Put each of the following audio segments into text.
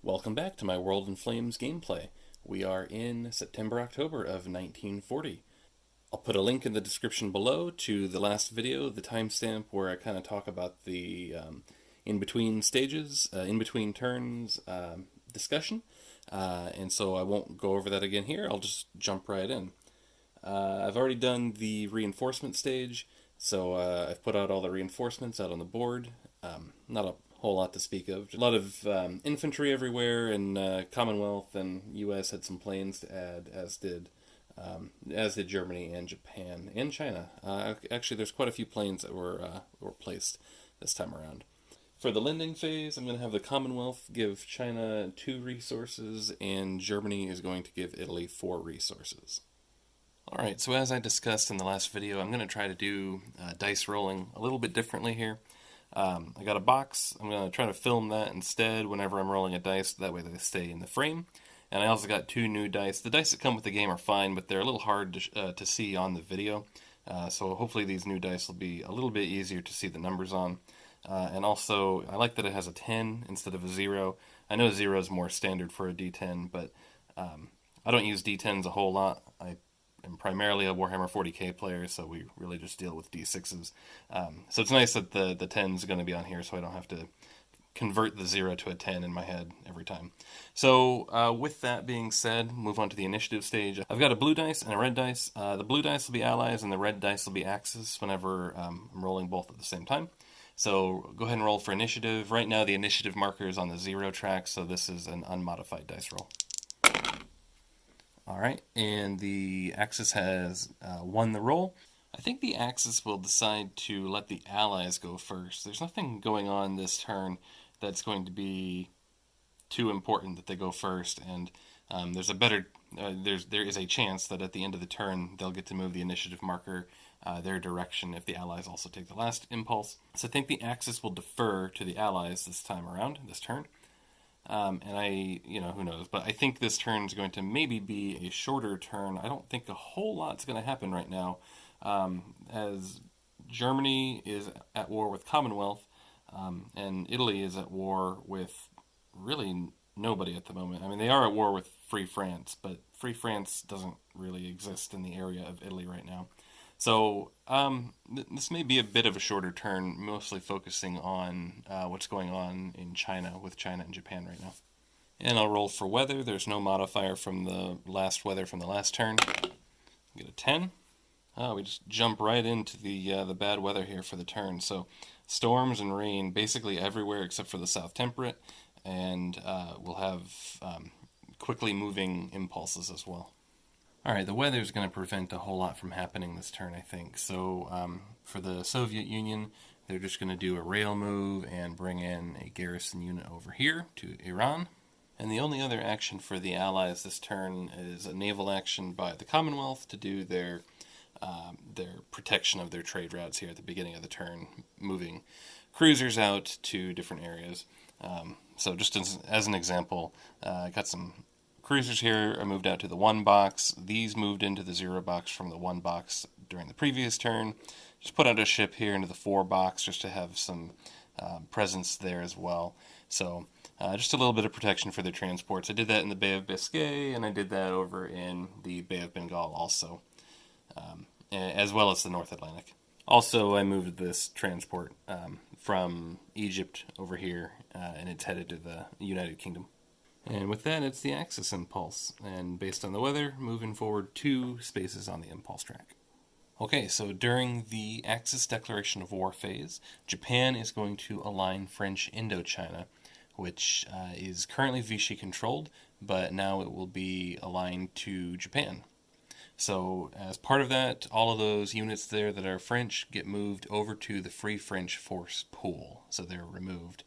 Welcome back to my World in Flames gameplay. We are in September-October of 1940. I'll put a link in the description below to the last video, the timestamp where I kind of talk about the in-between stages, in-between turns discussion. And so I won't go over that again here, I'll just jump right in. I've already done the reinforcement stage, so I've put out all the reinforcements out on the board. Not a whole lot to speak of. A lot of infantry everywhere, and Commonwealth and U.S. had some planes to add, as did Germany and Japan and China. Actually, there's quite a few planes that were placed this time around. For the lending phase, I'm going to have the Commonwealth give China 2 resources, and Germany is going to give Italy 4 resources. Alright, so as I discussed in the last video, I'm going to try to do dice rolling a little bit differently here. I got a box. I'm going to try to film that instead whenever I'm rolling a dice, that way they stay in the frame. And I also got 2 new dice. The dice that come with the game are fine, but they're a little hard to see on the video. So hopefully these new dice will be a little bit easier to see the numbers on. And also, I like that it has a 10 instead of a 0. I know 0 is more standard for a D10, but I don't use D10s a whole lot. I'm primarily a Warhammer 40k player, so we really just deal with D6s. So it's nice that the 10 is going to be on here, so I don't have to convert the 0 to a 10 in my head every time. So with that being said, move on to the initiative stage. I've got a blue dice and a red dice. The blue dice will be allies, and the red dice will be axis whenever I'm rolling both at the same time. So go ahead and roll for initiative. Right now the initiative marker is on the 0 track, so this is an unmodified dice roll. Alright, and the Axis has won the roll. I think the Axis will decide to let the Allies go first. There's nothing going on this turn that's going to be too important that they go first, and there is a chance that at the end of the turn they'll get to move the initiative marker their direction if the Allies also take the last impulse. So I think the Axis will defer to the Allies this time around, this turn. And who knows, but I think this turn is going to maybe be a shorter turn. I don't think a whole lot's going to happen right now, as Germany is at war with Commonwealth, and Italy is at war with really nobody at the moment. I mean, they are at war with Free France, but Free France doesn't really exist in the area of Italy right now. So this may be a bit of a shorter turn, mostly focusing on what's going on in China, with China and Japan right now. And I'll roll for weather. There's no modifier from the last weather from the last turn. Get a 10. We just jump right into the bad weather here for the turn. So storms and rain basically everywhere except for the South Temperate, and we'll have quickly moving impulses as well. Alright, the weather is going to prevent a whole lot from happening this turn, I think. So for the Soviet Union, they're just going to do a rail move and bring in a garrison unit over here to Iran. And the only other action for the Allies this turn is a naval action by the Commonwealth to do their protection of their trade routes here at the beginning of the turn, moving cruisers out to different areas. So just as an example, I got some cruisers here are moved out to the 1 box. These moved into the 0 box from the 1 box during the previous turn. Just put out a ship here into the 4 box just to have some presence there as well. So just a little bit of protection for their transports. I did that in the Bay of Biscay, and I did that over in the Bay of Bengal also, as well as the North Atlantic. Also, I moved this transport from Egypt over here, and it's headed to the United Kingdom. And with that, it's the Axis impulse, and based on the weather, moving forward 2 spaces on the impulse track. Okay, so during the Axis declaration of war phase, Japan is going to align French Indochina, which is currently Vichy controlled, but now it will be aligned to Japan. So as part of that, all of those units there that are French get moved over to the Free French Force pool, so they're removed.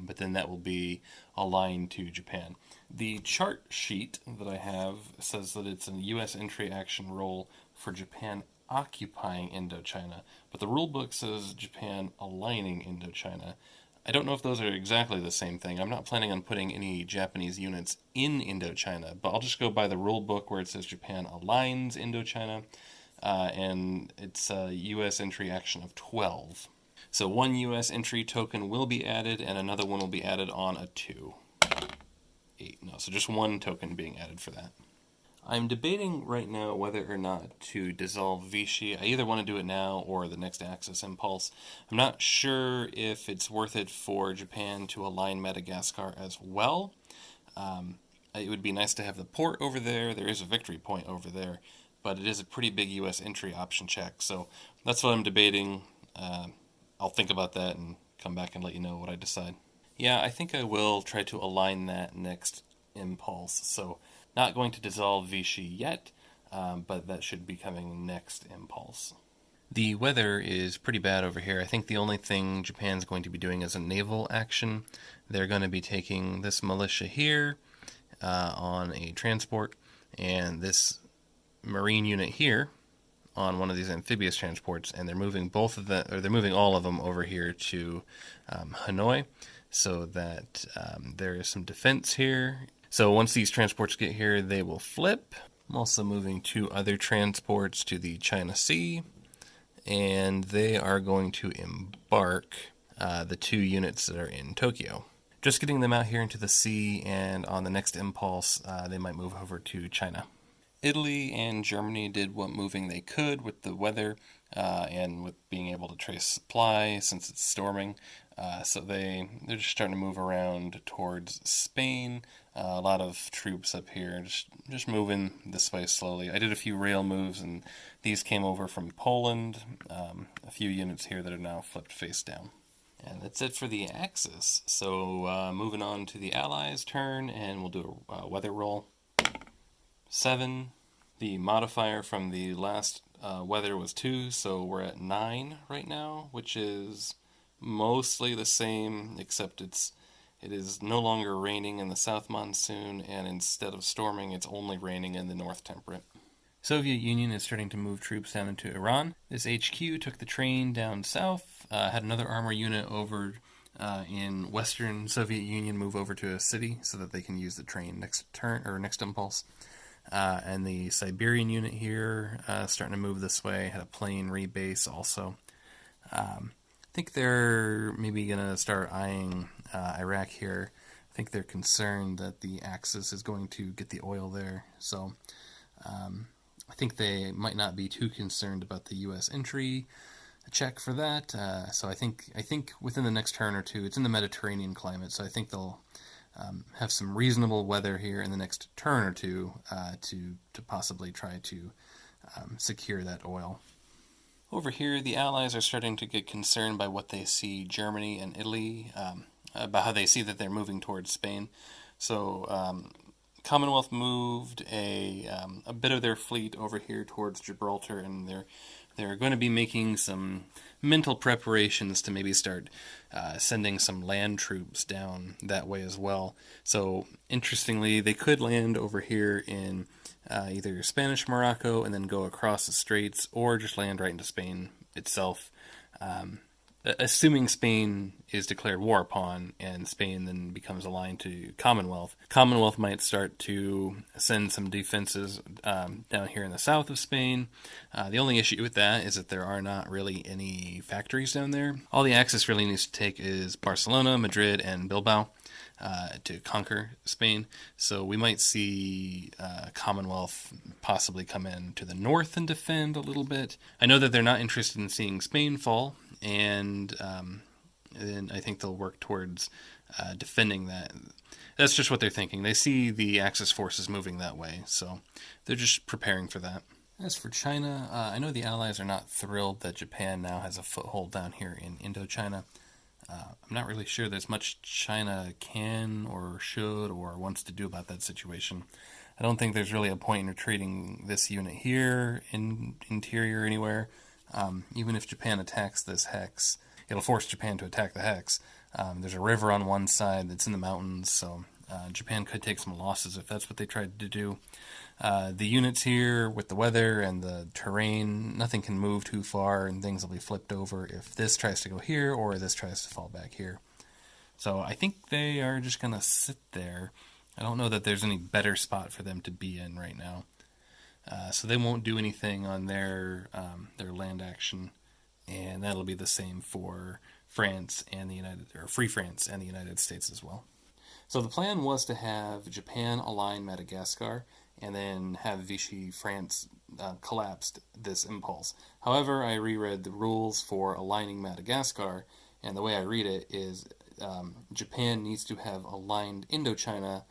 But then that will be aligned to Japan. The chart sheet that I have says that it's a U.S. entry action roll for Japan occupying Indochina, but the rulebook says Japan aligning Indochina. I don't know if those are exactly the same thing. I'm not planning on putting any Japanese units in Indochina, but I'll just go by the rulebook where it says Japan aligns Indochina, and it's a U.S. entry action of 12. So 1 U.S. entry token will be added, and another one will be added on a 2. No, so just one token being added for that. I'm debating right now whether or not to dissolve Vichy. I either want to do it now or the next Axis impulse. I'm not sure if it's worth it for Japan to align Madagascar as well. It would be nice to have the port over there. There is a victory point over there, but it is a pretty big U.S. entry option check. So that's what I'm debating. I'll think about that and come back and let you know what I decide. Yeah, I think I will try to align that next impulse. So not going to dissolve Vichy yet, but that should be coming next impulse. The weather is pretty bad over here. I think the only thing Japan's going to be doing is a naval action. They're going to be taking this militia here on a transport, and this marine unit here on one of these amphibious transports, and they're moving they're moving all of them over here to Hanoi, so that there is some defense here. So once these transports get here, they will flip. I'm also moving 2 other transports to the China Sea, and they are going to embark the 2 units that are in Tokyo. Just getting them out here into the sea, and on the next impulse, they might move over to China. Italy and Germany did what moving they could with the weather and with being able to trace supply since it's storming. So they're just starting to move around towards Spain. A lot of troops up here, just moving this way slowly. I did a few rail moves, and these came over from Poland. A few units here that are now flipped face down. And that's it for the Axis. So moving on to the Allies' turn, and we'll do a weather roll. 7. The modifier from the last weather was 2, so we're at 9 right now, which is mostly the same, except it is no longer raining in the south monsoon, and instead of storming, it's only raining in the north temperate. Soviet Union is starting to move troops down into Iran. This HQ took the train down south, had another armor unit over in Western Soviet Union move over to a city so that they can use the train next impulse. And the Siberian unit here starting to move this way, had a plane rebase also. I think they're maybe going to start eyeing Iraq here. I think they're concerned that the Axis is going to get the oil there. So I think they might not be too concerned about the U.S. entry check for that. So I think within the next turn or two, it's in the Mediterranean climate, so I think they'll have some reasonable weather here in the next turn or two to possibly try to secure that oil. Over here, the Allies are starting to get concerned by what they see Germany and Italy, about how they see that they're moving towards Spain. So Commonwealth moved a bit of their fleet over here towards Gibraltar, and they're going to be making some mental preparations to maybe start sending some land troops down that way as well. So, interestingly, they could land over here in either Spanish Morocco and then go across the straits, or just land right into Spain itself. Assuming Spain is declared war upon and Spain then becomes aligned to Commonwealth, Commonwealth might start to send some defenses down here in the south of Spain. The only issue with that is that there are not really any factories down there. All the Axis really needs to take is Barcelona, Madrid, and Bilbao to conquer Spain. So we might see Commonwealth possibly come in to the north and defend a little bit. I know that they're not interested in seeing Spain fall, and then I think they'll work towards defending that. That's just what they're thinking. They see the Axis forces moving that way, so they're just preparing for that. As for China, I know the Allies are not thrilled that Japan now has a foothold down here in Indochina. I'm not really sure there's much China can or should or wants to do about that situation. I don't think there's really a point in retreating this unit here in interior anywhere. Even if Japan attacks this hex, it'll force Japan to attack the hex. There's a river on one side that's in the mountains, so Japan could take some losses if that's what they tried to do. The units here, with the weather and the terrain, nothing can move too far, and things will be flipped over if this tries to go here or this tries to fall back here. So I think they are just going to sit there. I don't know that there's any better spot for them to be in right now. So they won't do anything on their land action, and that'll be the same for France and Free France and the United States as well. So the plan was to have Japan align Madagascar and then have Vichy France collapsed this impulse. However, I reread the rules for aligning Madagascar, and the way I read it is Japan needs to have aligned Indochina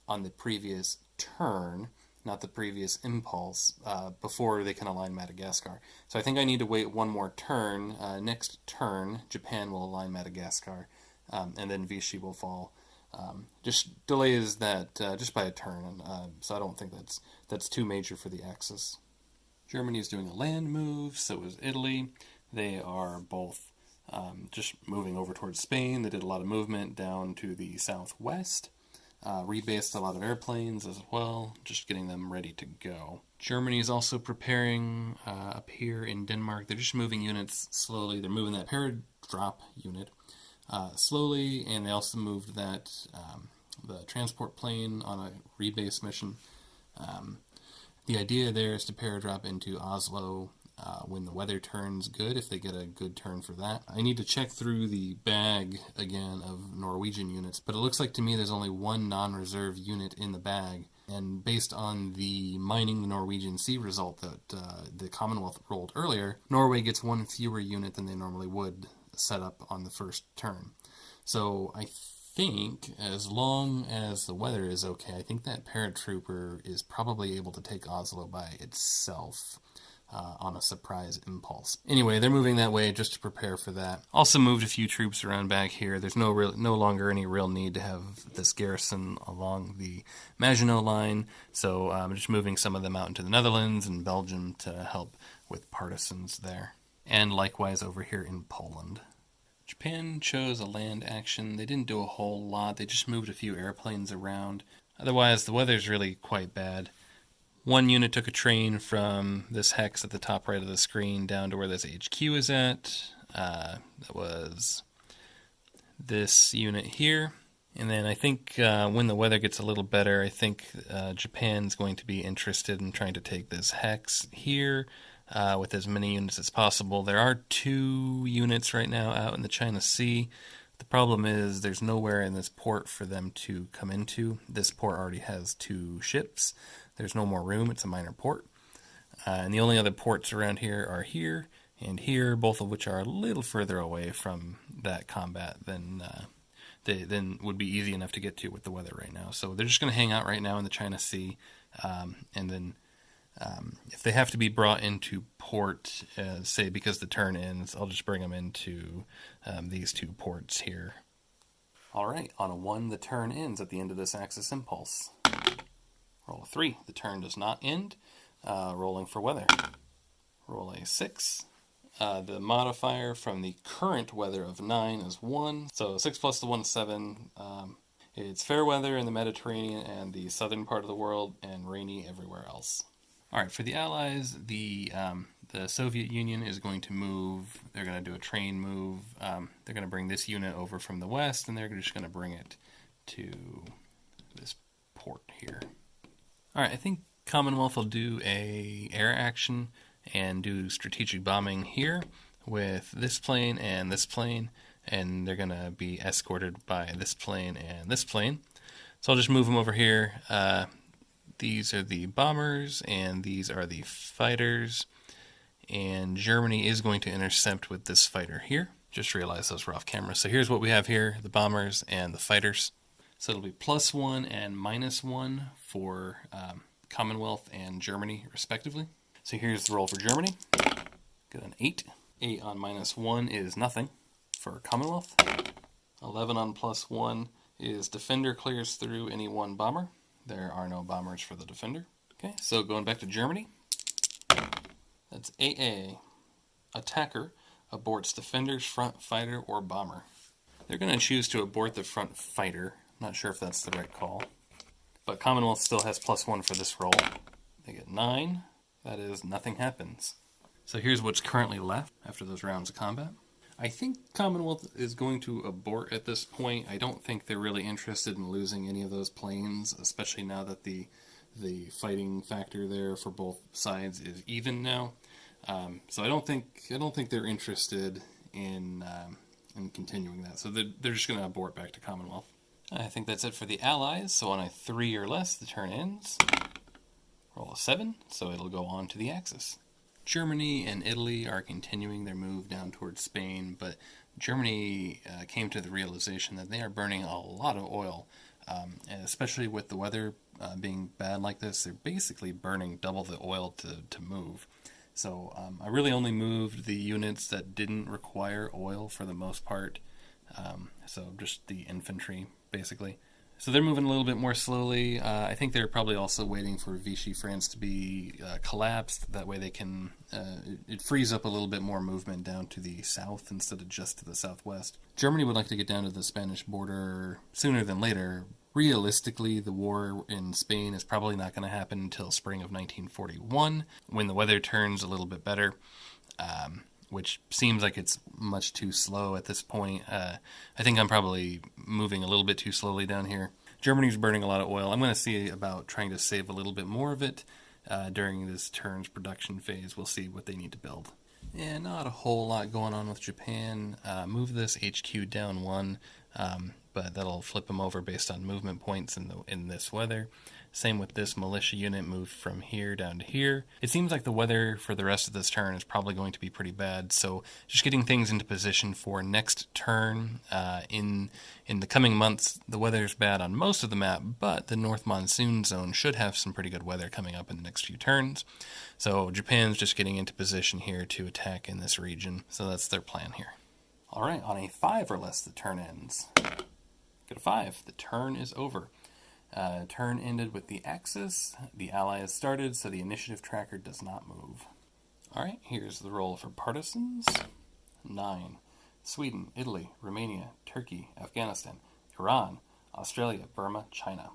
on the previous turn, not the previous impulse, before they can align Madagascar. So I think I need to wait one more turn. Next turn, Japan will align Madagascar, and then Vichy will fall. Just delays that just by a turn, so I don't think that's too major for the Axis. Germany is doing a land move, so is Italy. They are both just moving over towards Spain. They did a lot of movement down to the southwest. Rebased a lot of airplanes as well, just getting them ready to go. Germany is also preparing up here in Denmark. They're just moving units slowly. They're moving that paradrop unit slowly, and they also moved that the transport plane on a rebase mission. The idea there is to paradrop into Oslo when the weather turns good, if they get a good turn for that. I need to check through the bag again of Norwegian units, but it looks like to me there's only one non-reserve unit in the bag, and based on the mining the Norwegian Sea result that the Commonwealth rolled earlier, Norway gets one fewer unit than they normally would set up on the first turn. So I think as long as the weather is okay, I think that paratrooper is probably able to take Oslo by itself on a surprise impulse. Anyway, they're moving that way just to prepare for that. Also moved a few troops around back here. There's no longer any real need to have this garrison along the Maginot Line, so I'm just moving some of them out into the Netherlands and Belgium to help with partisans there. And likewise over here in Poland. Japan chose a land action. They didn't do a whole lot. They just moved a few airplanes around. Otherwise, the weather's really quite bad. One unit took a train from this hex at the top right of the screen down to where this HQ is at. That was this unit here. And then I think when the weather gets a little better, I think Japan's going to be interested in trying to take this hex here with as many units as possible. There are 2 units right now out in the China Sea. The problem is there's nowhere in this port for them to come into. This port already has 2 ships. There's no more room. It's a minor port. And the only other ports around here are here and here, both of which are a little further away from that combat than would be easy enough to get to with the weather right now. So they're just going to hang out right now in the China Sea. And then if they have to be brought into port, say because the turn ends, I'll just bring them into these 2 ports here. All right, on a 1, the turn ends at the end of this Axis impulse. Roll a 3, the turn does not end. Rolling for weather. Roll a 6. The modifier from the current weather of 9 is 1. So 6 plus the 1 is 7. It's fair weather in the Mediterranean and the southern part of the world, and rainy everywhere else. All right, for the Allies, the Soviet Union is going to move. They're going to do a train move. They're going to bring this unit over from the west, and they're just going to bring it to this port here. All right, I think Commonwealth will do a air action and do strategic bombing here with this plane, and they're going to be escorted by this plane and this plane. So I'll just move them over here. These are the bombers, and these are the fighters. And Germany is going to intercept with this fighter here. Just realized those were off camera. So here's what we have here, the bombers and the fighters. So it'll be +1 and -1 for Commonwealth and Germany, respectively. So here's the roll for Germany. Get an 8. 8 on -1 is nothing for Commonwealth. 11 on +1 is Defender clears through any 1 bomber. There are no bombers for the Defender. Okay, so going back to Germany. That's AA. Attacker aborts Defender's front fighter or bomber. They're going to choose to abort the front fighter. Not sure if that's the right call. But Commonwealth still has +1 for this roll. They get 9. That is, nothing happens. So here's what's currently left after those rounds of combat. I think Commonwealth is going to abort at this point. I don't think they're really interested in losing any of those planes, especially now that the fighting factor there for both sides is even now. So I don't think they're interested in continuing that. So they're just going to abort back to Commonwealth. I think that's it for the Allies. So on a 3 or less, the turn ends. Roll a 7, so it'll go on to the Axis. Germany and Italy are continuing their move down towards Spain, but Germany came to the realization that they are burning a lot of oil, and especially with the weather being bad like this, they're basically burning double the oil to move. So I really only moved the units that didn't require oil for the most part, so just the infantry, basically. So they're moving a little bit more slowly. I think they're probably also waiting for Vichy France to be collapsed. That way they can, it frees up a little bit more movement down to the south instead of just to the southwest. Germany would like to get down to the Spanish border sooner than later. Realistically, the war in Spain is probably not going to happen until spring of 1941, when the weather turns a little bit better. Which seems like it's much too slow at this point. I think I'm probably moving a little bit too slowly down here. Germany's burning a lot of oil. I'm going to see about trying to save a little bit more of it during this turn's production phase. We'll see what they need to build. And not a whole lot going on with Japan. Move this HQ down 1, but that'll flip them over based on movement points in this weather. Same with this militia unit, moved from here down to here. It seems like the weather for the rest of this turn is probably going to be pretty bad, so just getting things into position for next turn. In the coming months, the weather's bad on most of the map, but the North Monsoon Zone should have some pretty good weather coming up in the next few turns. So Japan's just getting into position here to attack in this region, so that's their plan here. Alright, on a 5 or less, the turn ends. Get a 5. The turn is over. Turn ended with the Axis. The ally has started, so the initiative tracker does not move. Alright, here's the roll for partisans. 9. Sweden, Italy, Romania, Turkey, Afghanistan, Iran, Australia, Burma, China.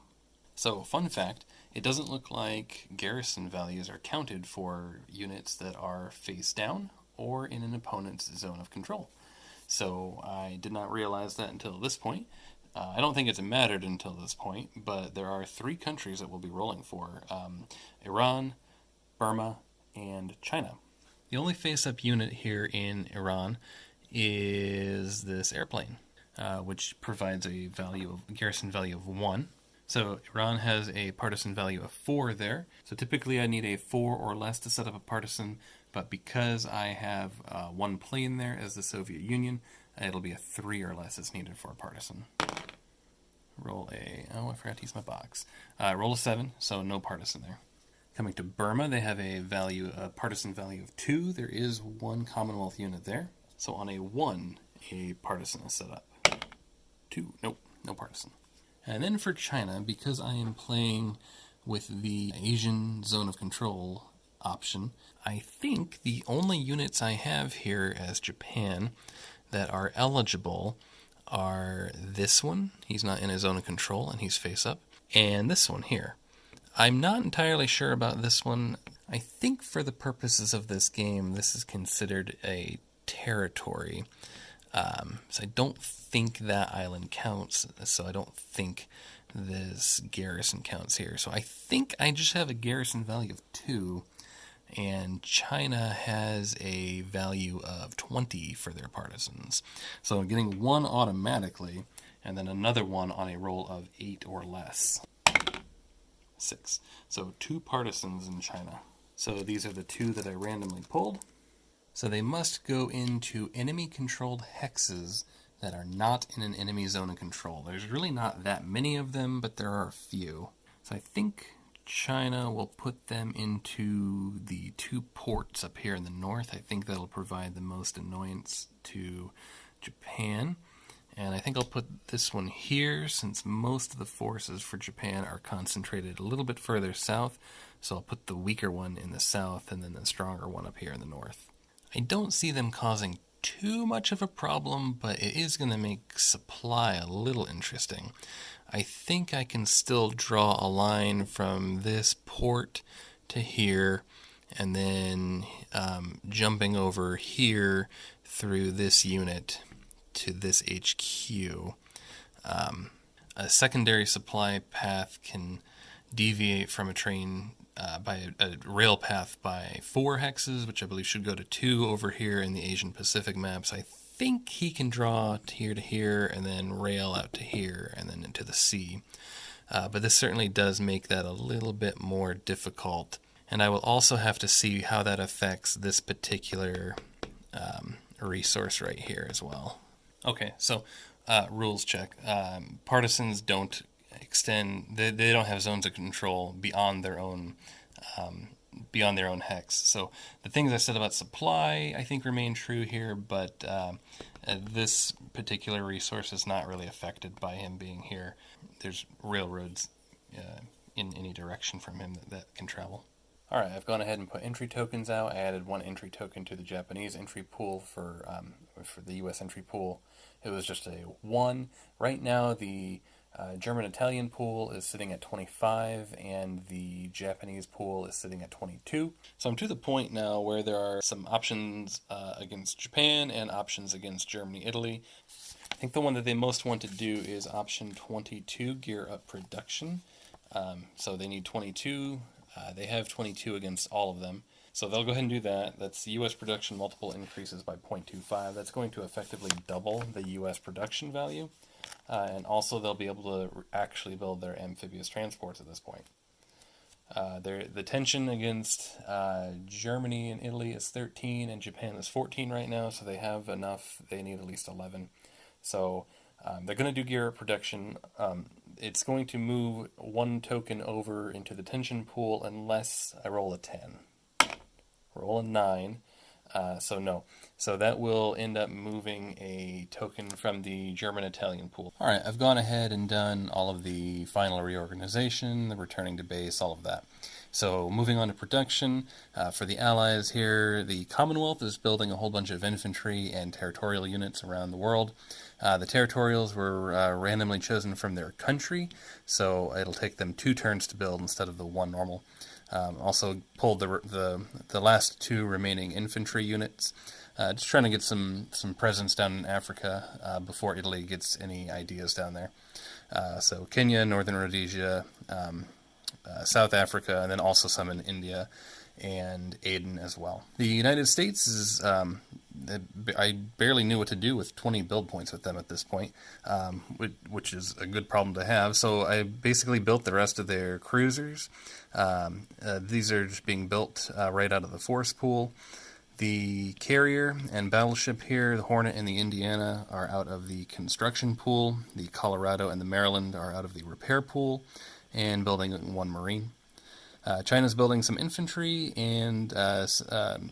So, fun fact, it doesn't look like garrison values are counted for units that are face down or in an opponent's zone of control. So, I did not realize that until this point. I don't think it's mattered until this point, but there are 3 countries that we'll be rolling for. Iran, Burma, and China. The only face-up unit here in Iran is this airplane, which provides a garrison value of 1. So Iran has a partisan value of 4 there. So typically I need a 4 or less to set up a partisan, but because I have 1 plane there as the Soviet Union, it'll be a 3 or less is needed for a partisan. Roll I forgot to use my box. Roll a 7, so no partisan there. Coming to Burma, they have a partisan value of 2. There is 1 Commonwealth unit there. So on a 1, a partisan is set up. 2, nope, no partisan. And then for China, because I am playing with the Asian zone of control option, I think the only units I have here as Japan that are eligible are this one. He's not in his zone of control and he's face up. And this one here. I'm not entirely sure about this one. I think for the purposes of this game, this is considered a territory. So I don't think that island counts. So I don't think this garrison counts here. So I think I just have a garrison value of 2. And China has a value of 20 for their partisans. So I'm getting 1 automatically, and then another 1 on a roll of 8 or less. 6. So 2 partisans in China. So these are the 2 that I randomly pulled. So they must go into enemy-controlled hexes that are not in an enemy zone of control. There's really not that many of them, but there are a few. So I think China will put them into the 2 ports up here in the north. I think that'll provide the most annoyance to Japan. And I think I'll put this one here, since most of the forces for Japan are concentrated a little bit further south. So I'll put the weaker one in the south and then the stronger one up here in the north. I don't see them causing too much of a problem, but it is going to make supply a little interesting. I think I can still draw a line from this port to here, and then jumping over here through this unit to this HQ. A secondary supply path can deviate from a train by a rail path by 4 hexes, which I believe should go to 2 over here in the Asian Pacific maps. I think he can draw here to here and then rail out to here and then into the sea. But this certainly does make that a little bit more difficult. And I will also have to see how that affects this particular resource right here as well. Okay, so rules check. Partisans don't extend, they don't have zones of control beyond their own hex. So the things I said about supply I think remain true here, but this particular resource is not really affected by him being here. There's railroads in any direction from him that can travel. Alright, I've gone ahead and put entry tokens out. I added one entry token to the Japanese entry pool for the US entry pool. It was just a 1. Right now the German-Italian pool is sitting at 25 and the Japanese pool is sitting at 22. So I'm to the point now where there are some options against Japan and options against Germany, Italy. I think the one that they most want to do is option 22, gear up production. So they need 22. They have 22 against all of them. So they'll go ahead and do that. That's the U.S. production multiple increases by 0.25. That's going to effectively double the U.S. production value. And also they'll be able to actually build their amphibious transports at this point. The tension against Germany and Italy is 13 and Japan is 14 right now, so they have enough. They need at least 11. So they're going to do gear up production. It's going to move one token over into the tension pool unless I roll a 10. Roll a 9. So no. So that will end up moving a token from the German-Italian pool. Alright, I've gone ahead and done all of the final reorganization, the returning to base, all of that. So moving on to production, for the Allies here, the Commonwealth is building a whole bunch of infantry and territorial units around the world. The territorials were randomly chosen from their country, so it'll take them 2 turns to build instead of the 1 normal. Also pulled the last 2 remaining infantry units, just trying to get some presence down in Africa before Italy gets any ideas down there. So Kenya, Northern Rhodesia, South Africa, and then also some in India and Aden as well. The United States is, I barely knew what to do with 20 build points with them at this point, which is a good problem to have. So I basically built the rest of their cruisers. These are just being built right out of the force pool. The carrier and battleship here, the Hornet and the Indiana, are out of the construction pool. The Colorado and the Maryland are out of the repair pool and building 1 Marine. China's building some infantry, and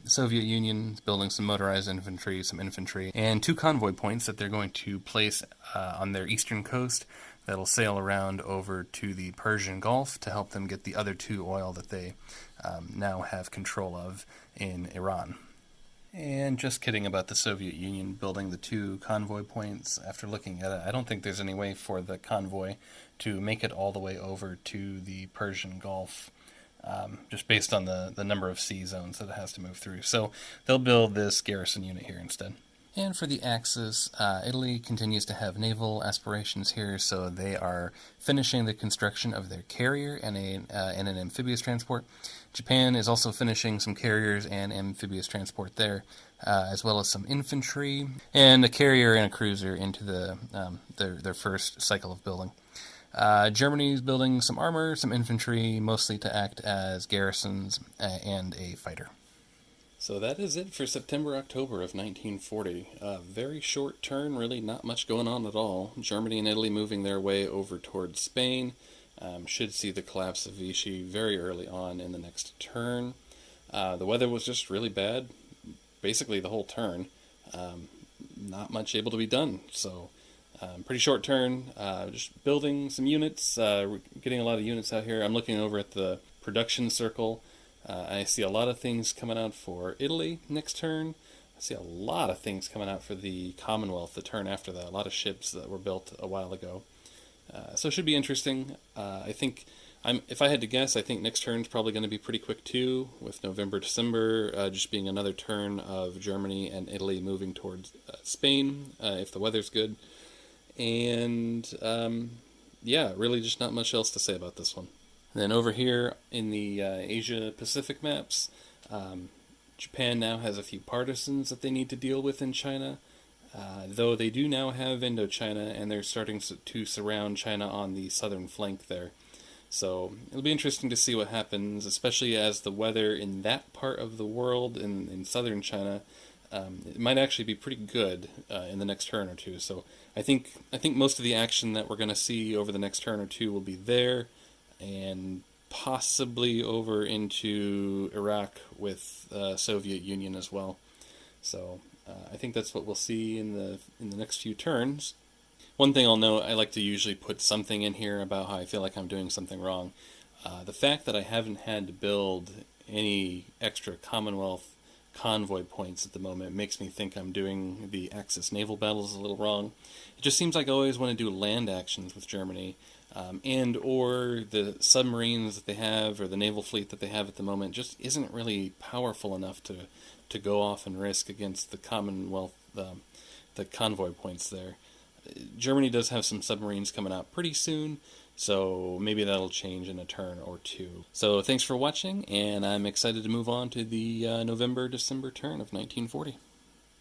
Soviet Union is building some motorized infantry, some infantry, and 2 convoy points that they're going to place on their eastern coast that'll sail around over to the Persian Gulf to help them get the other 2 oil that they now have control of in Iran. And just kidding about the Soviet Union building the 2 convoy points. After looking at it, I don't think there's any way for the convoy to make it all the way over to the Persian Gulf, just based on the number of sea zones that it has to move through. So they'll build this garrison unit here instead. And for the Axis, Italy continues to have naval aspirations here, so they are finishing the construction of their carrier and an amphibious transport. Japan is also finishing some carriers and amphibious transport there, as well as some infantry, and a carrier and a cruiser into their first cycle of building. Germany is building some armor, some infantry, mostly to act as garrisons, and a fighter. So that is it for September-October of 1940. Very short turn, really not much going on at all. Germany and Italy moving their way over towards Spain. Should see the collapse of Vichy very early on in the next turn. The weather was just really bad, basically the whole turn. Not much able to be done, so pretty short turn. Just building some units, getting a lot of units out here. I'm looking over at the production circle. I see a lot of things coming out for Italy next turn. I see a lot of things coming out for the Commonwealth the turn after that. A lot of ships that were built a while ago. So it should be interesting. I think, if I had to guess, I think next turn's probably going to be pretty quick too, with November, December just being another turn of Germany and Italy moving towards Spain, if the weather's good. And yeah, really just not much else to say about this one. Then over here in the Asia-Pacific maps, Japan now has a few partisans that they need to deal with in China. Though they do now have Indochina, and they're starting to surround China on the southern flank there. So it'll be interesting to see what happens, especially as the weather in that part of the world, in southern China, it might actually be pretty good in the next turn or two. So I think most of the action that we're going to see over the next turn or two will be there, and possibly over into Iraq with Soviet Union as well. So I think that's what we'll see in the next few turns. One thing I'll note, I like to usually put something in here about how I feel like I'm doing something wrong. The fact that I haven't had to build any extra Commonwealth convoy points at the moment makes me think I'm doing the Axis naval battles a little wrong. It just seems like I always want to do land actions with Germany, and or the submarines that they have or the naval fleet that they have at the moment just isn't really powerful enough to go off and risk against the Commonwealth, the convoy points there. Germany does have some submarines coming out pretty soon, so maybe that'll change in a turn or two. So thanks for watching, and I'm excited to move on to the November-December turn of 1940.